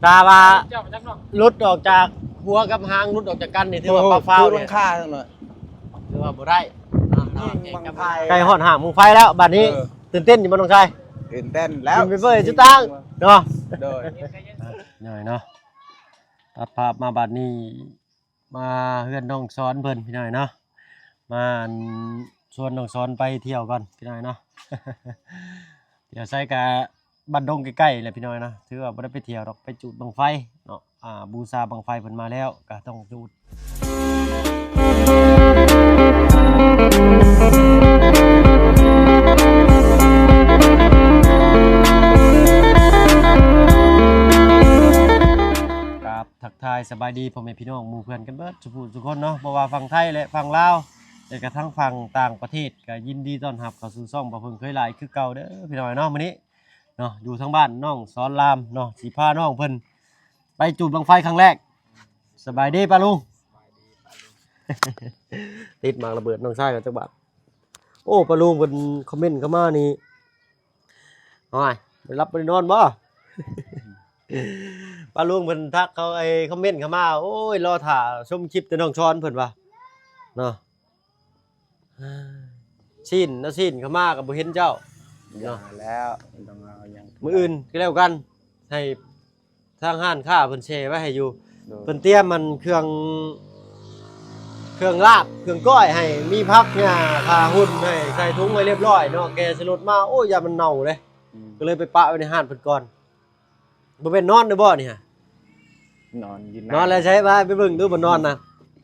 ตาว่าลุดออกจากหัวกับหางลุดออกจากกันนี่ถือว่าปลาฟ้าวเนี่ย ค่าทั้งหมด ถือว่าบ่ได้ บังไฟ ไก่หอดหางมุงไฟแล้วบัดนี้ตื่นเต้นอยู่บ่น้องชาย ตื่นเต้นแล้ว กินไปเบิ่จุตังเนาะ โดย หน่อยเนาะตัดภาพมาบัดนี้มาเฮือนน้องซ้อนเพิ่นพี่น้อยเนาะมาชวนน้องซ้อนไปเที่ยวกันพี่น้อยเนาะ เดี๋ยวใส่กะบ้านดงใกล้ๆแหละพี่น้อยเนาะถือว่าบ่ได้ไปเที่ยวดอกไปจุดบังไฟเนาะบูชาบังไฟเพิ่นมาแล้วก็ต้องจุดทักทายสบายดีพ่อแม่พี่น้องหมู่เพื่อนกันเบิดทุกคนเนาะบ่ว่าฝั่งไทยและฝั่งลาวและกระทั่งฝั่งต่างประเทศก็ยินดีต้อนรับเข้าสู่ช่องบ่เพิ่งเคยหลายคือเก่าเด้อพี่น้อยเนาะมื้อนี้เนาะอยู่ทั้งบ้านน้องสอนรามเนาะสิพาน้องเพิ่นไปจุดบังไฟครั้งแรกสบายดีป้าลุง ติดหมากระเบิดน้องชายกับจักบาทโอ้ป้าลุงเพิ่นคอมเมนต์เข้ามานี่ฮ้อยไปรับไปนอนบ่ ป้าลุงเพิ่นทักเขาคอมเมนต์เข้ามาโอ้ยรอถ่าชมคลิปแต่น้องช้อนเพิ่นว่าเนาะซีนนะซีนเข้ามาก็บ่เห็นเจ้า อย่าแล้วต้องเอาอย่าง มื้ออื่นก็แล้วกันให้ทางห้านค้าเพิ่นแชร์ไว้ให้อยู่เพิ่นเตรียมมันเครื่องลาบเครื่องก้อยให้มีผักหญ้าพาหุ่นให้ใส่ถุงไว้เรียบร้อยเนาะแกสรถมาโอ้ยอย่ามันเน่าเลยก็เลยไปปะไว้ในห้านเพิ่นก่อนบ่เป็นนอนเด้อบ่นี่ฮะ นอนยิน นอนแล้วใช่ไหมไปเบิ่งดูบ่นอนนะ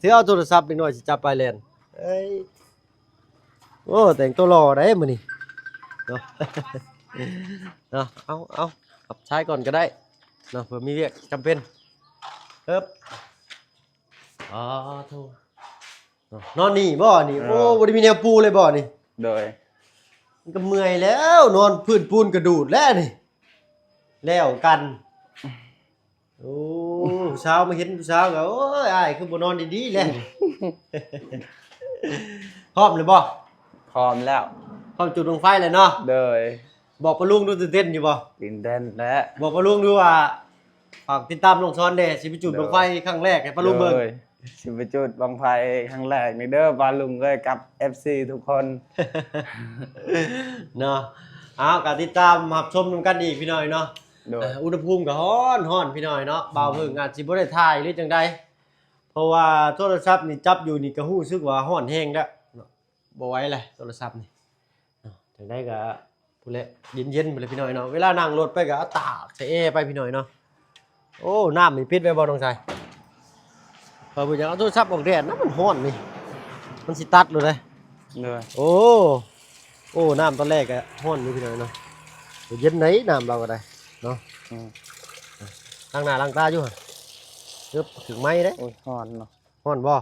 ถือเอาโทรศัพท์อีกหน่อยสิจับไปเล่นเอ้ยโอ้แต่งตัวหล่อได้มื้อนี้เนาะ เนาะเอาขับใช้ก่อนก็ได้เนาะเผื่อมีเวียกจำเป็นเอิบอ๋อโธ่นอนนี่บ่นี่โอ้บ่ได้มีแนวปูเลยบ่นี่ โดย มันก็เมื่อยแล้วนอนพื้นปูนกระดูดแล้วนี่แล้วกันโอ้เช้ามาเห็นเช้าก็โอ้ยอ้ายคือบ่นอนดีๆแล้ว พร้อมเลยบ่ พร้อมแล้ว พร้อมจุดดวงไฟเลยเนาะ โดย บอกป้าลุงดูตื่นเต้นอยู่บ่ ตื่นเต้นและ บอกป้าลุงดูว่าฝากติดตามลงซ้อนเด้สิไปจุดดวงไฟครั้งแรกให้ป้าลุงเบิ่ง โดยสิไปจุดบังไฟครั้งแรกนี่เด้อปาลุงเลยกับ FC ทุกคน เนาะเอาก็ติดตามรับชมนำกันอีกพี่น้อยเนาะ โดย อุณหภูมิก็ร้อนพี่น้อยเนาะบ่าวเพิ่งอาจสิบ่ได้ถ่ายหรือจังใดเพราะว่าโทรศัพท์นี่จับอยู่นี่ก็รู้สึกว่าร้อนแฮงแล้วบ่ไหวเลยโทรศัพท์นี่จังได๋ก็พู้นแหละเย็นๆไปเลยพี่น้อยเนาะเวลานั่งรถไปก็เอาตากใส่แอร์ไปพี่น้อยเนาะโอ้น้ำนี่ปิดไว้บ่น้องชายพอบ่อยากเอาโทรศัพท์ออกแดดนะมันร้อนนี่มันสิตัดเลย โดย โอ้น้ำตอนแรกก็ร้อนอยู่พี่น้อยเนาะเย็นไหนน้ำเราก็ได้เนาะล้างหน้าล้างตาอยู่หั่นเกือบถึงไม้เด้ โอ้ยร้อนเนาะ ร้อนบ่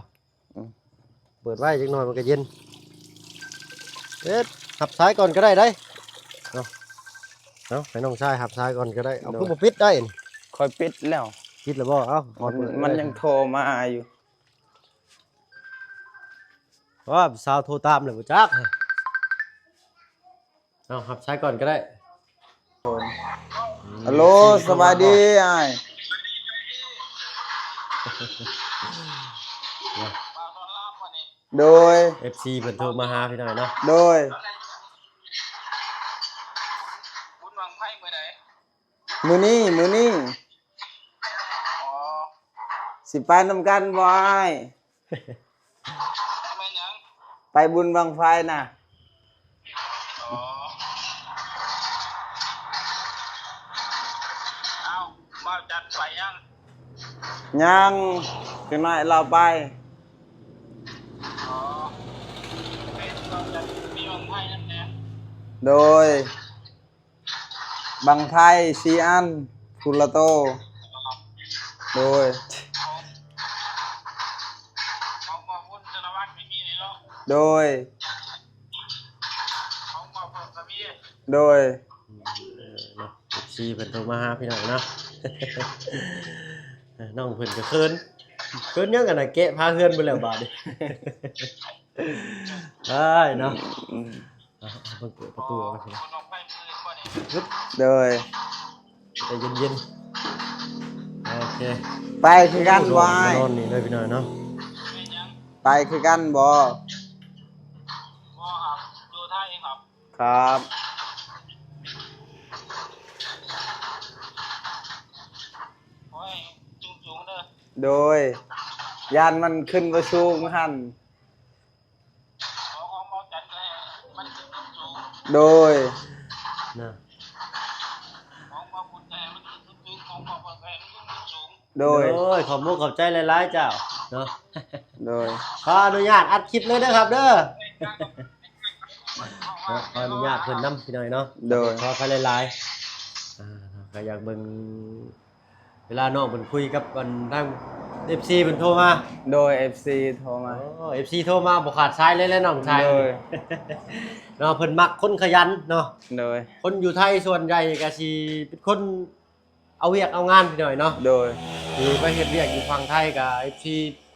อืม เปิดไว้จักหน่อยมันก็เย็นหับซ้ายก่อนก็ได้เนาะให้น้องชายหับซ้ายก่อนก็ได้เอาคือบ่ปิดได้นี่ คอยปิดแล้ว ปิดแล้วบ่เอ้า มันยังโทรมาอยู่ ว่าสาวโทรตามเลยบ่จักเอาหับซ้ายก่อนก็ได้ ฮัลโหลสบายดีอ้ายโดย FC เพิ่นโทรมาหาพี่หน่อยเนาะ โดย บุญหวังไพ่เมื่อใด มื้อนี้สิไปนำกันบ่อ้าย ไม่ยัง ไปบุญบังไฟน่ะ อ๋อเอามาจัดไปยัง ยังจังหน่อยเราไป อ๋อเป็นเราจัดมีหวังไพ่นั่นแหละ โดย บังไฟซีอันพุละโต โดย เขามาบุญธนวัฒน์ไม่มีเลยเนาะ โดย เขามาเพิ่มสมี โดย เนาะ FC เพิ่นโทรมาหาพี่หน่อยเนาะ น้องเพิ่นก็เคินยังกันน่ะแกะพาเฮือนไปแล้วบาดนี้ ได้เนาะเพิ่นเปิดประตูออกมาสิ บุญหวังไพ่มือก่อนนี่ ปึ๊บ โดย ใจเย็น เค ไปคือกันบ่ มานอนนี่เลยพี่น้อยเนาะ เป็นยัง ไปคือกันบ่ พ่อครับดูท่าเองครับ ครับ โอ้ยจุงๆเด้อ โดยยานมันขึ้นประสูงหัน ของเบาจันก็ให้มันขึ้นจุง โดย นะ ของเบาบุญก็ให้มันขึ้นจุงของเบาเบิกก็ให้มันขึ้นจุง โดย โอ้ยขอบมุกขอบใจหลายๆเจ้าเนาะ โดย ขออนุญาตอัดคลิปเลยนะครับเด้อขออนุญาตเพิ่นนำพี่น้อยเนาะ โดย ขอไปหลายๆก็อยากเบิ่งเวลาน้องเพิ่นคุยกับกันทาง FC เพิ่นโทรมา โดย FC โทรมา อ๋อ FC โทรมาบ่ขาดสายเลยแหละน้องชาย โดย เนาะเพิ่นมักคนขยันเนาะ โดย คนอยู่ไทยส่วนใหญ่ก็สิเป็นคนเอาเวียกเอางานพี่น้อยเนาะ โดย คือไปเฮ็ดเวียกอยู่ฝั่งไทยกับ FC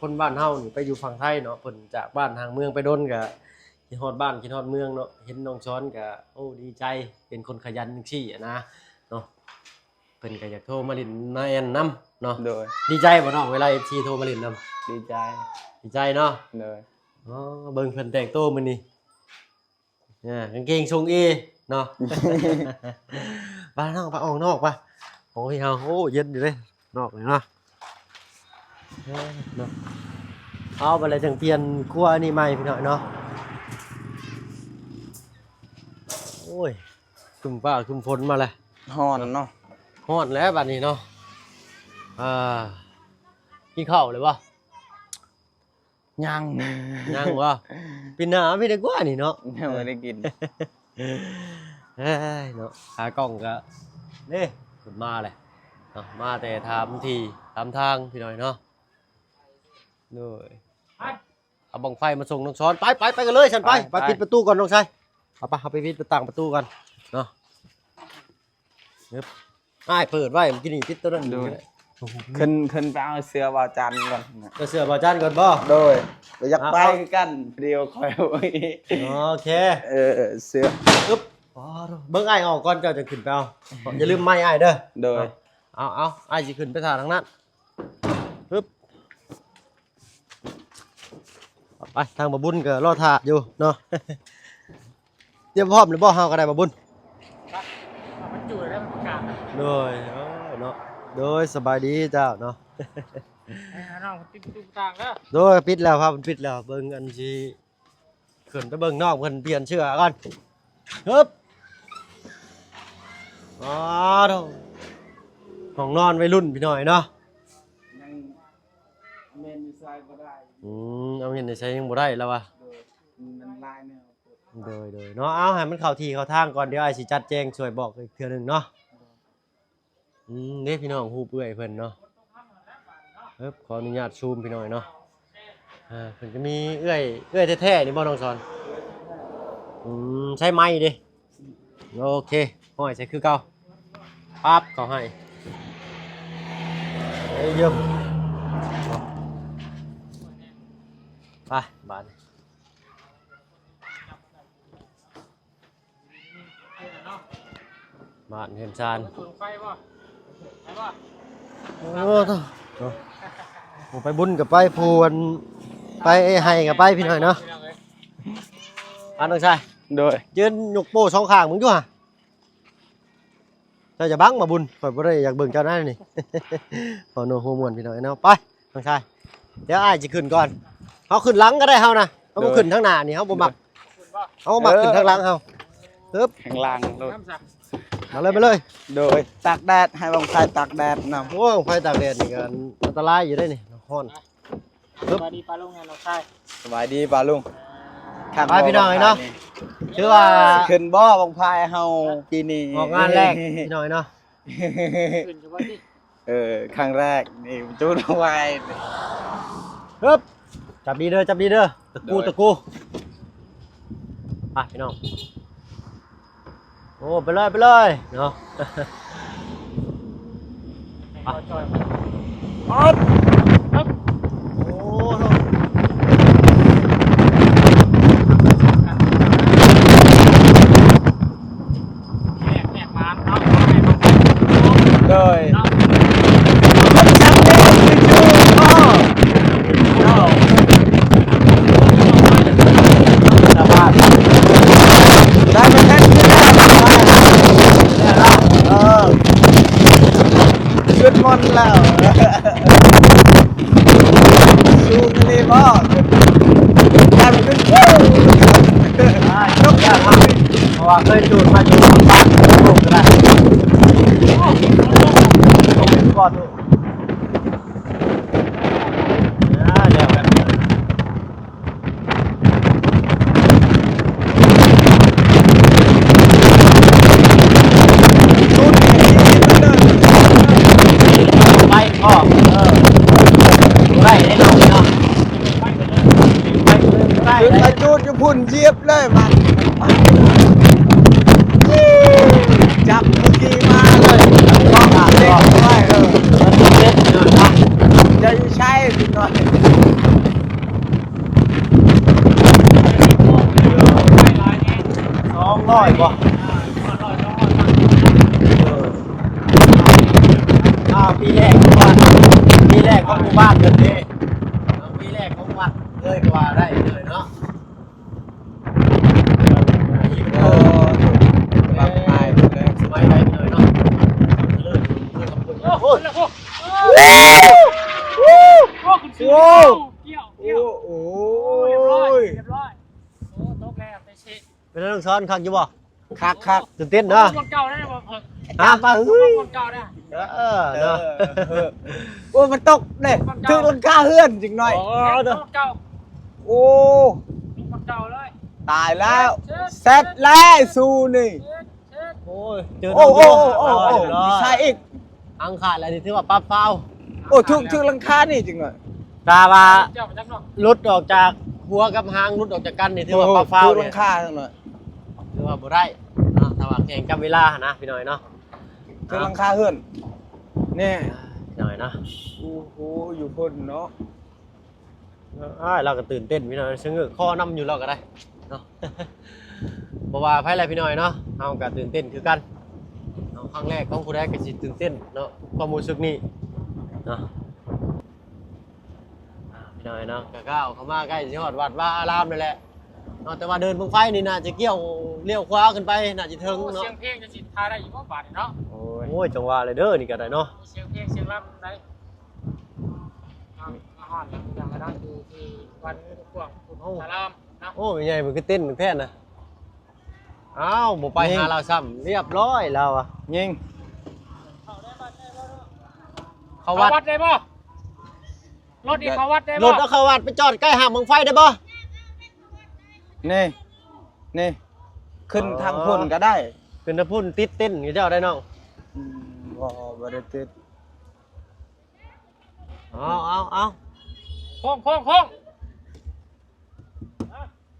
คนบ้านเฮานี่ไปอยู่ฝั่งไทยเนาะเพิ่นจากบ้านทางเมืองไปดนก็คิดฮอดบ้านคิดฮอดเมืองเนาะเห็นน้องช้อนก็โอ้ดีใจเป็นคนขยันจังซี่อะนะเนาะเพิ่นก็อยากโทรมาเล่นมาแอนนํเนาะ โดย ดีใจบ่น้องเวลา FC โทรมาเล่นนํ ดีใจ ดีใจเนาะ โดย อ๋อเบิ่งเพิ่นแต่งตัวมื้อนี้เนี่ยกางเกงทรง A เนาะ บ้านนอกไปออกนอกป่ะโอ้ยเฮาโอ้เย็นอยู่เลยนอกเลยเนาะเนาะเอาไปเลยจังเปลี่ยนครัวนี่ใหม่พี่น้อยเนาะโอ้ยคุมฟ้าคุมฝนมาเลย ฮ้อนเนาะ ฮ้อนแล้วบัดนี้เนาะกินข้าวเลยป่ะ ยัง ยังวะปีหน้าพี่ได้กว่านี่เนาะ ยังไม่ได้กิน เฮ้ยเนาะหากล้องก็นี่ขึ้นมาเลยเนาะมาแต่ทำทีทำทางพี่หน่อยเนาะด้วยเอาบังไฟมาส่งน้องช้อนไปกันเลยฉันไป ไป ปิดประตูก่อนน้องชายเอาไปปิดประต่างประตูก่อนเนาะนึบอ้ายเปิดไว้เมื่อกี้นี่ปิดตัวนั้น ดู อยู่เลย ขึ้นไปเอาเสื้อบาวจันก่อนนะ เอาเสื้อบาจานก่อนบ่ โดยอยากไปคือกันเดียวคอยไว้ โอเค เสื้อ อึ๊บอ๋อเบิ้งอ้ายออกก่อนเจ้าจะขึ้นไปเอาอย่าลืมไม้อ้ายเด้อ โดย เอาอ้ายสิขึ้นไปทางนั้นปึ๊บเอาไปทางบ่บุญก็รอท่าอยู่เนาะ เตรียมพร้อมหรือบ่เฮาก็ได้บ่บุญ มันจุแล้วมันประกาศ โดยเนาะโดยสบายดีเจ้าเนาะ น้องติ๊กตุ๊กต่างเด้อ โดยปิดแล้วครับปิดแล้วเบิ่งอันสิขึ้นไปเบิ่งนอกเพิ่นเปลี่ยนเสื้อก่อนฮึบอ๋อโธ่ห้องนอนวัยรุ่นพี่น้อยเนาะ ยังเมนอยู่ซ้ายก็ได้ เอาเงินได้ใช้ยังบ่ได้แล้ววะ โดยมันลายแนว โดยเนาะเอาให้มันเข้าที่เข้าทางก่อนเดี๋ยวอ้ายสิจัดแจงช่วยบอกอีกเทื่อหนึงเนาะนี่พี่น้องฮู้เปื่อยเพิ่นเนาะปึ๊บขออนุญาตซูมพี่น้อยเนาะเพิ่นก็มีเอื้อยแท้ๆนี่บ่น้องสอนใช้ไม้ดิโอเคห้อยใส่คือเก่าปั๊บเขาให้เยี่ยมไปบ้านบ้านเห็นจาน ถูกไฟป่ะไฟป่ะ โอ้โธ่ผมไปบุญกับไปพูนไปให้กับไปพี่หน่อยเนาะอันน้องชาย โดย ยืนยกโป้สองข้างมึงอยู่ฮะเจ้าจะบังมาบุญข่อยบ่ได้อยากเบิ่งเจ้าหน้านี่ พอโนโฮมวนพี่หน่อยเนาะไปน้องชายเดี๋ยวอ้ายสิขึ้นก่อนเฮาขึ้นหลังก็ได้เฮานะเฮาบ่ขึ้นทางหน้านี่เฮาบ่มักเฮาบ่มักขึ้นทางหลังเฮาปึ๊บ ข้างล่างโดย น้ำสัก มาเลย โดยตากแดดให้บางไฟตากแดดนำ โอ้ไฟตากแดดนี่ก็อันตรายอยู่ได้นี่ร้อน สวัสดีปลาลุงไงเราใช่ สบายดีป่าลุง ไปพี่น้องเนาะชื่อว่า ขึ้นบ่บางไฟเฮาปีนี้ ออกงานแรกพี่น้อยเนาะ ขึ้นเฉพาะที่ ครั้งแรกนี่จูดไว้ ฮึบจับดีเด้อตะกูไปพี่น้องโอ้ไปเลยเนาะ จอย อ๊อบโอ้โห แหกร้านเนาะ โดย เนาะ คนชัก แล้วซูมเลยบ่ทำขึ้นวู้ ยกยากมากเพราะว่าเคยจูดมาอยู่บ้านลูกก็ได้ตกเป็นก้อนลูกเดี๋ยวแบบนี้ ซูมนี่มันเดิน ไปก็ได้ได้เนาะเนาะไปได้ ขึ้น ได้ มาจูดอยู่พุ่นเจี๊ยบเลยมันจับเมื่อกี้มาเลยก็เด็กไว้เด็ดเนาะ จะใช่พี่น้อย 200บ่ปีแรกของวัดปีแรกของหมู่บ้านเกิดนี่ปีแรกของวัดเลยกว่าได้เลยเนาะ โอ้แบบตายเลย สมัยได้เลยเนาะเลยขอบคุณโอ้โห โอ้คุณชื่อเกี่ยว โอ้โห เรียบร้อยโอ้โต๊ะแล้วไปเช็ค เป็นนักซ้อนคักอยู่บ่ คัก ตื่นเต้นเนาะ คนเก่าได้บ่เพิ่ง ฮะ คนเก่าได้ เนาะ โอ้มันตกเลยถึงลังคาเฮือนจริงหน่อย เนาะ คนเก่า โอ้ คนเก่าเลย ตายแล้วเสร็จแล้วซูนี่ โอ้ยเจอ โอ้โอ้โอ้โอ้มีชายอีก อังขาดอะไรที่ถือว่าปั๊บเฝ้า โอ้ถึงลังคานี่จริงหน่อย ตาว่า เจ้ามาจากนอก ลุดออกจากหัวกับหางลุดออกจากกันนี่ถือว่าปั๊บเฝ้า ถึง เนี่ ลั ย งคาจริงหน่อย ถือว่าบ่ได้เนาะแต่ว่าแข่งกับเวลานะพี่น้อยเนาะ ถึงลังคาเฮือนนี่ หน่อยเนาะ โอ้โหอยู่พุ่นเนาะ เราก็ตื่นเต้นพี่น้อยซึ่งข้อน้ำอยู่เราก็ได้เนาะ เพราะว่าไพ่ไรพี่น้อยเนาะเอาก็ตื่นเต้นคือกันเนาะครั้งแรกของผู้แรกก็สิตื่นเต้นเนาะความรู้สึกนี้เนาะพี่น้อยเนาะก็ก้าวเข้ามาใกล้สิฮอดวัดว่าอารามนั่นแหละเนาะแต่ว่าเดินเบิ่งไฟนี่น่าจะเกี่ยวเลี้ยวขวาขึ้นไปน่าจะถึงเนาะ เสียงเพลงจะสิทายได้อีกบ่บาทเนาะ โอ้ยจังหวะเลยเด้อนี่ก็ได้เนาะ เสียงเพลงเสียงรำได้อาหารอย่างนั้นคือวันพวกสารามนะ โอ้ยใหญ่มันก็เต้นแท้น่ะอ้าวบ่ไปหาเราซ้ำเรียบร้อยเราอะ ยิง เขา เขา วัด วัดได้บ่รถอีกเขาวัดได้ ร บ่ ถเอาเข้าวัดไปจอดใกล้หางเมืองไฟได้บ่ นี่ขึ้นทางพุ่นก็ได้ ขึ้นตะพุ่นติดเต้นอยู่เจ้าได้น้อง บ่ได้ติด เอา โค้ง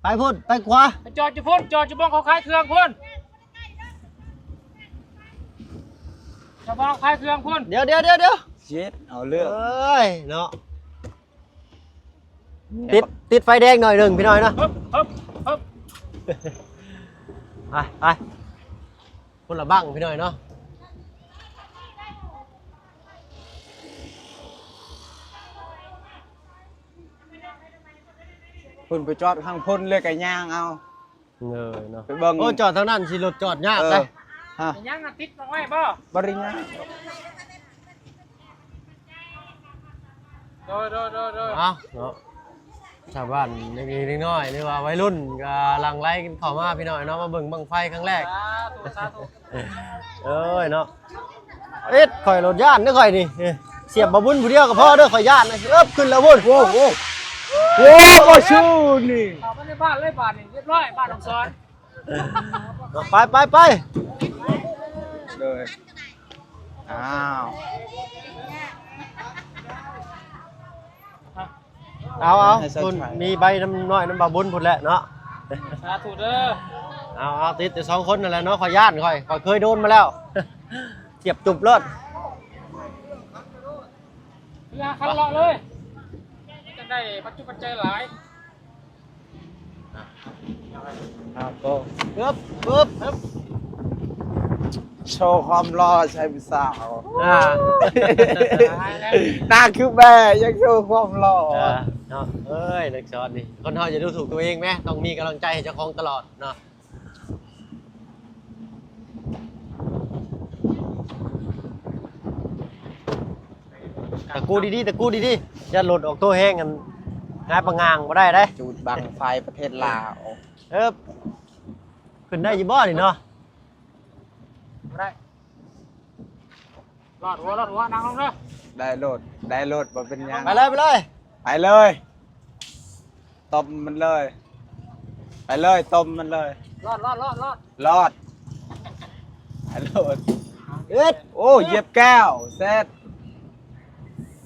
ไปพุ่นไปขวา ไปจอดอยู่พุ่นจอดอยู่บ้องเขาขายเครื่องพุ่นจอดบ้องเขาขายเครื่องพุ่น เดี๋ยว เช็ดเอาเรื่อง เอ้ยเนาะติดไฟแดงหน่อยหนึ่งพี่น้อยเนาะ ฮึบ ไปคนละบ้างพี่น้อยเนาะ พุ่นไปจอดข้างพุ่นเลยไก่ย่างเอา เงยเนาะ ไปเบิ่ง โอ้จอดทางนั้นสิรถจอดยากเลย ฮะ ยังน่ะติดมาไว้บ่ บริญญา โดย เอาเนาะชาวบ้านเล็กๆน้อยๆหรือว่าวัยรุ่นก็หลังไล่กันเข้ามาพี่น้อยเนาะมาเบิ่งบังไฟครั้งแรก สาธุ เอ้ยเนาะเอ็ดข่อยรถย่านเด้อข่อยนี่เสียบบ่บุญผู้เดียวก็พอเด้อข่อยย่านนะขึ้นแล้วบุญโอ้โห โอ้บ่ชูนี่ เอาไปในบ้านเลยบ้านนี่เรียบร้อยบ้านของซอน ไป เลยอ้าว เอาคุณมีใบน้ำน้อยน้ำบาบุญพุ่นแหละเนาะ สาธุเด้อ เอาติดแต่2คนนั่นแหละเนาะข่อยย่านข่อยเคยโดนมาแล้ว เสียบจุบเลิศ ยาคันเลาะเลยจะได้ปัจจุบันใจหลาย ครับก็ ปึ๊บ โชว์ความรอใช้ภาษาว ตายแล้ว หน้าคือแม่ยังโชว์ความรอ เนาะเอ้ยนักช็อตนี่คนเฮาจะดูถูกตัวเองไหมต้องมีกำลังใจให้เจ้าของตลอดเนาะ ตะกูดีๆตะกูดีๆจะหลุดออกตัวแห้งกันงายประงางบ่ได้เด้ จูดบังไฟประเทศลาว ขึ้นได้ยี่บ่นี่เนาะ บ่ได้รอดหัวนั่งลงเด้อ ได้โลดบ่เป็นหยัง ไปเลย ไปเลยต้มมันเลย ไปเลยต้มมันเลย รอด รอดไปโลด เอ็ด โอ้เหยียบแก้วเสร็จ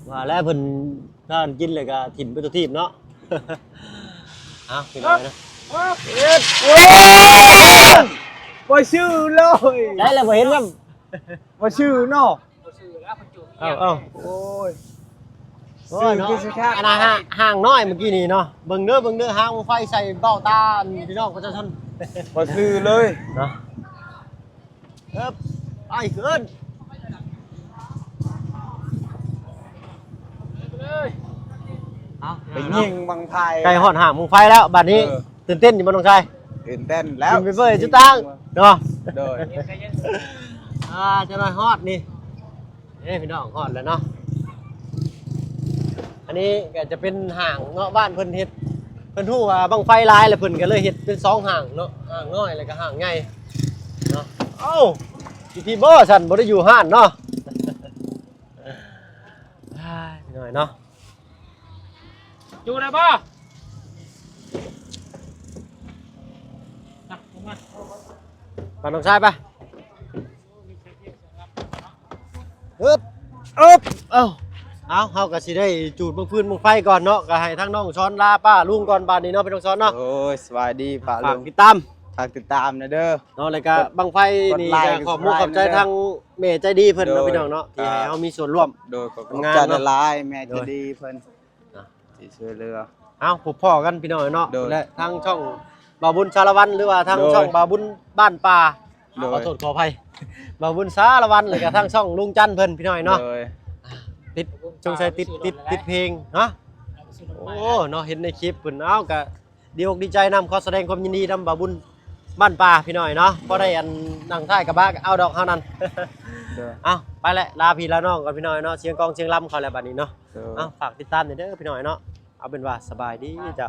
ว่าแล้วเพิ่นถ้ากินเลยก็ถิ่มไปตัวทีบเนาะ เอาพี่น้อยนะ เอ็ดโอ้ยบ่ชื่อเลย ได้แล้วบ่เห็นว่า บ่ชื่อเนาะ บ่ซื้อแล้วเพิ่นจุด เอ้า โอ้ย โอ้ยเนาะ ซื้อสิครับ อันนั้นห่างน้อยเมื่อกี้นี่เนาะเบิ่งเด้อห่างไฟใส่เบ้าตาพี่น้องประชาชน บ่ชื่อเลย เนาะไปขึ้น เอา ไปยิงบังไฟ ไก่หอดห่างมึงไฟแล้วบัดนี้ เออ ตื่นเต้นอยู่บ่น้องชาย ตื่นเต้นแล้ว กินไปเบิ่จุดตังเนาะ โดย จะหน่อยฮอดนี่พี่น้องฮอดแล้วเนาะอันนี้ก็จะเป็นห่างเนาะบ้านเพิ่นเฮ็ดเพิ่นฮู้ว่าบังไฟลายแล้วเพิ่นก็เลยเฮ็ดเป็น2ห่างเนาะห่างน้อยแล้วก็ห่างใหญ่เนาะเอ้าที่บ่ซั่นบ่ได้อยู่ห้านเนาะ พี่น้อยเนาะ อยู่ได้บ่ลงมา ไปน้องชายไปเอาเฮาก็สิได้จูดบังฟืนบังไฟก่อนเนาะก็ให้ทั้งน้องช้อนลาป้าลุงก่อนบาดนี้เนาะพี่น้องช้อนเนาะ โอ้ยสวัสดีป้า ฝา ลุ ก ง ติดตาม ฝากติดตามนะเด้อ เนาะแล้วก็บังไฟนี่ กดไลค์ ก็ขอบมุก กดไลค์ ขอบใจ นะ ทางแม่ใจดีเพิ่นเนาะ โดย พี่น้องเนาะที่ ครับ ให้เฮามีส่วนร่วม โดยขอบคุณ ทำงาน จัน เนอะ ลายแม่ โด จะ ย ดีเพิ่น อ่ะ ที่ช่วยเหลือ เอาพบพ่อกันพี่น้องเนาะ โดย และทางช่องบาวบุญสารวันหรือว่าทาง โดย ช่องบาวบุญบ้านป่า โดย ขอโทษขออภัยบาวบุญสารวันเลยกับทางช่องลุงจันทร์เพิ่นพี่น้องเนาะ โดย ติดจงใส่ติดเพลงเนาะโอ้เนาะเห็นในคลิปเพิ่นเอาก็ดีอกดีใจนำขอแสดงความยินดีนำบาวบุญบ้านป่าพี่น้อยเนาะพอได้อันนั่งท้ายกระบะก็เอาดอกเท่านั้น โดย เอาไปแหละลาพี่ลาน้องก่อนพี่น้อยเนาะเชียงกองเชียงลำเขาแล้วบัดนี้เนาะ โดย เอาฝากติดตามหน่อยเด้อพี่น้อยเนาะเอาเป็นว่าสบายดีจ้ะ